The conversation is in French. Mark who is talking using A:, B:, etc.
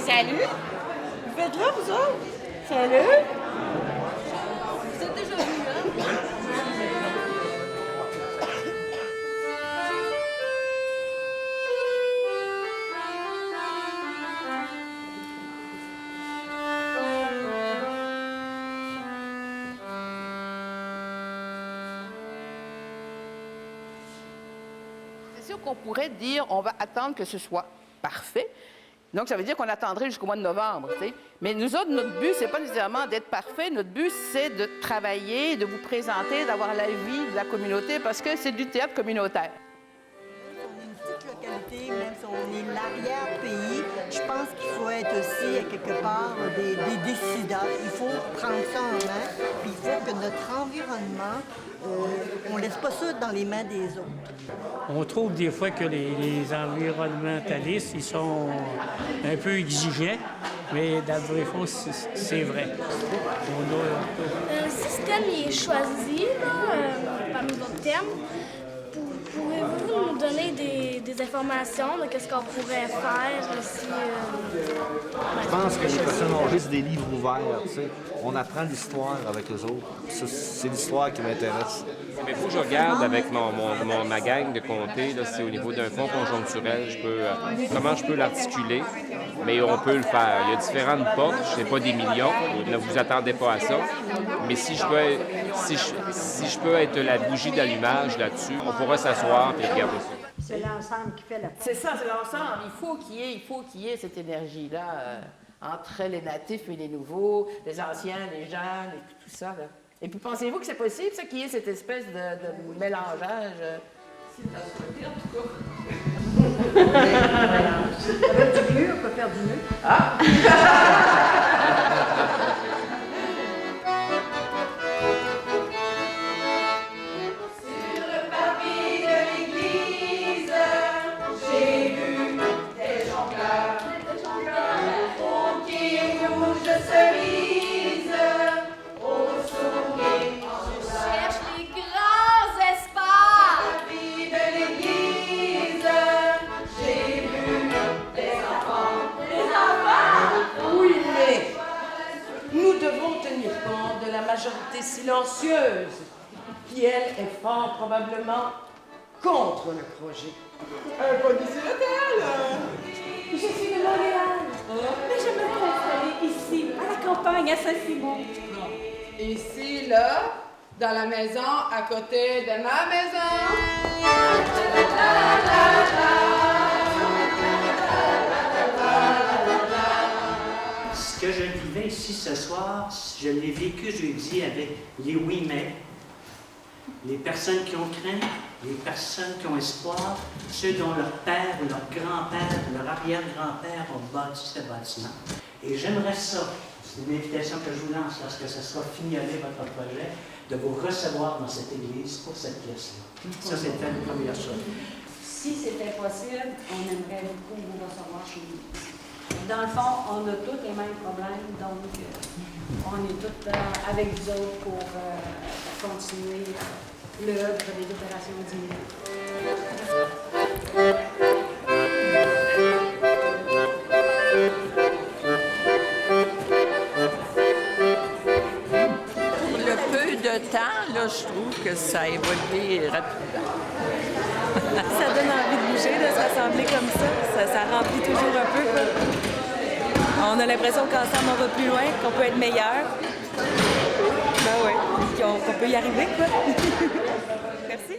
A: Salut! Vous faites là, vous autres? Salut! Vous êtes déjà venus, hein?
B: C'est sûr qu'on pourrait dire on va attendre que ce soit parfait. Donc, ça veut dire qu'on attendrait jusqu'au mois de novembre, tu sais. Mais nous autres, notre but, c'est pas nécessairement d'être parfait. Notre but, c'est de travailler, de vous présenter, d'avoir la vie de la communauté, parce que c'est du théâtre communautaire.
C: On est une petite localité, même si on est l'arrière-pays, je pense qu'il faut être aussi, à quelque part, des décideurs. Il faut prendre ça en main, puis il faut que notre environnement, on ne laisse pas ça dans les mains des autres.
D: On trouve des fois que les environnementalistes, ils sont un peu exigeants, mais dans le vrai fond, c'est vrai.
E: Le système il est choisi là, parmi d'autres thèmes. Pourriez-vous nous donner des informations de ce qu'on pourrait faire aussi?
F: Je pense que les personnes âgées, c'est des livres ouverts. Tu sais. On apprend l'histoire avec eux autres. C'est l'histoire qui m'intéresse.
G: Mais il faut que je regarde avec ma gang de comté, là, c'est au niveau d'un fonds conjoncturel, comment je peux l'articuler, mais on peut le faire. Il y a différentes portes, je ne sais pas des millions, ne vous attendez pas à ça, mais si je peux être la bougie d'allumage là-dessus, on pourra s'asseoir et regarder ça.
H: C'est l'ensemble qui fait la...
B: C'est ça, c'est l'ensemble. Il faut qu'il y ait cette énergie-là entre les natifs et les nouveaux, les anciens, les jeunes, et puis tout ça, là. Et puis, pensez-vous que c'est possible, ça, qu'il y ait cette espèce de mélangeage?
A: C'est de la souhaiter, en tout cas.
H: Avec du mieux, on peut faire du mieux.
B: Ah!
A: Sur le parvis de l'église, j'ai vu des jongleurs au pied rouge de cerise, au sourire en
E: Cherche les grands espoirs!
A: parvis de l'église, j'ai vu des enfants. Des enfants?
I: Oui, mais nous devons tenir compte de la majorité silencieuse qui, elle, est fort probablement contre le projet. Pas d'ici
J: Je suis de Montréal, mais je me suis installée ici, à la campagne, à Saint-Simon.
I: Ici, là, dans la maison à côté de ma maison.
D: Ce que je vivais ici ce soir, je l'ai vécu jeudi avec les oui mais, les personnes qui ont craint, les personnes qui ont espoir, ceux dont leur père ou leur grand-père, leur arrière-grand-père ont bâti ce bâtiment. Et j'aimerais ça, c'est une invitation que je vous lance lorsque ce sera fignolé votre projet, de vous recevoir dans cette église pour cette pièce-là. Ça, c'était la première chose.
H: Si c'était possible, on aimerait beaucoup vous recevoir chez nous. Dans le fond, on a tous les mêmes problèmes, donc on est tous avec vous autres pour continuer l'œuvre des opérations divines.
B: Pour le peu de temps, là, je trouve que ça a évolué rapidement.
J: Ça donne envie de bouger, de se rassembler comme ça. Ça remplit toujours un peu, quoi. On a l'impression qu'ensemble, on va plus loin, qu'on peut être meilleur. Ben oui, qu'on peut y arriver, quoi. Merci.